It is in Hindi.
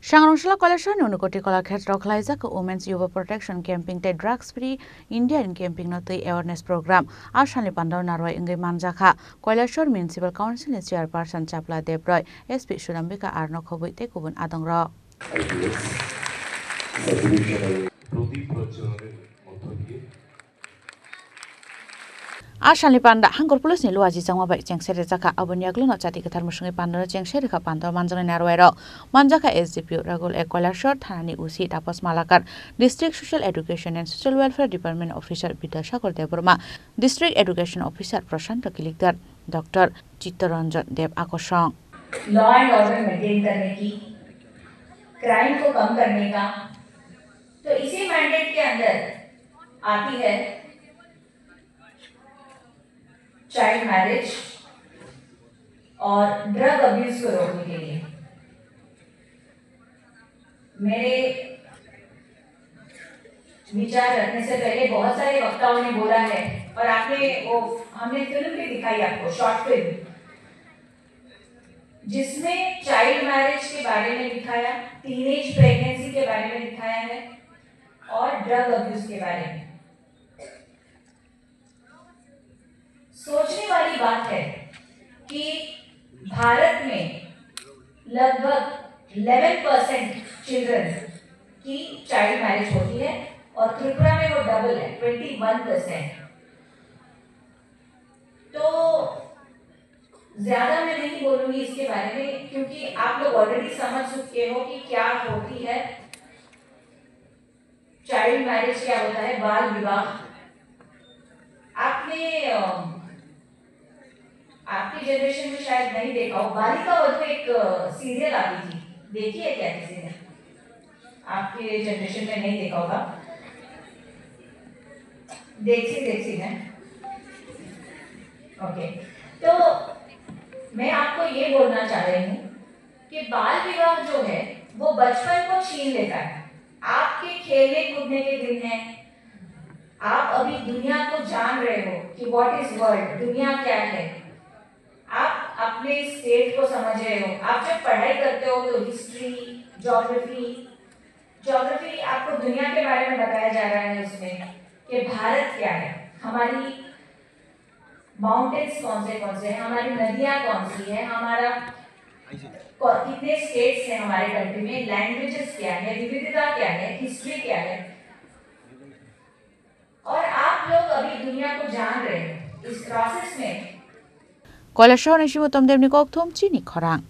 Sangrongshila Collection Unukoti Kalakshetra Khlaijak Women's Youth Protection Camping Te Drugs Free India in Camping Notui Awareness Program Ashani Pandau Narwai Ingai Manjaka Collection Municipal Council Chairperson Chapla Debroy SP Shurambika Arno Khobui Te Kubun Adongra Ashani Panda Hangor Police ni Luaji Jangwa Bai Jengsere Jaka Abunyak Luna Chati Katar Musungi Pandora Jengsere Ka Pandor Manjang Narwairo Manjaka SDPU Ragul Ekolashor Thani Usi Tapos Malakar District Social Education and Social Welfare Department Officer Peter Shakor Deburma District Education Officer Prashant Kilikdar Dr. Chittaranjan Dev Akosang law and order maintain करने की, क्राइम को कम करने का, तो इसी मैंडेट के अंदर आती है चाइल्ड मैरिज और ड्रग अब्यूज को रोकने के लिए। मेरे विचार रखने से पहले बहुत सारे वक्ताओं ने बोला है और आपने हमने फिल्म भी दिखाई आपको, शॉर्ट फिल्म, जिसमें चाइल्ड मैरिज के बारे में दिखाया, टीनेज प्रेगनेंसी के बारे में दिखाया है और ड्रग अब्यूज के बारे में। सोचने वाली बात है कि भारत में लगभग 11% चिल्ड्रन की चाइल्ड मैरिज होती है और त्रिपुरा में वो डबल है, 21%। तो ज्यादा मैं नहीं बोलूंगी इसके बारे में, क्योंकि आप लोग ऑलरेडी समझ चुके हो कि क्या होती है चाइल्ड मैरिज, क्या होता है बाल विवाह। आपने आपकी जनरेशन में शायद नहीं देखा हो, बालिका वधू एक सीरियल आती थी, देखी है क्या किसी ने? आपके जनरेशन में नहीं देखा होगा, देखी है। ओके, तो मैं आपको ये बोलना चाह रही हूँ कि बाल विवाह जो है वो बचपन को छीन लेता है। आपके खेलने कूदने के दिन हैं, आप अभी दुनिया को जान रहे हो कि व्हाट इज वर्ल्ड, दुनिया क्या है, आप अपने स्टेट को समझ रहे हो। आप जब पढ़ाई करते हो तो हिस्ट्री, ज्योग्राफी आपको दुनिया के बारे में बताया जा रहा है उसमें कि भारत क्या है, हमारी माउंटेन्स कौन से हैं, हमारी नदियां कौन सी है, हमारा कितने स्टेट्स हैं हमारे कंट्री में, लैंग्वेजेस क्या है, विविधता क्या है, हिस्ट्री क्या है, और आप लोग अभी दुनिया को जान रहे हो। इस प्रोसेस में Collection Nishimu Tom Demnikok Tom Chini Korang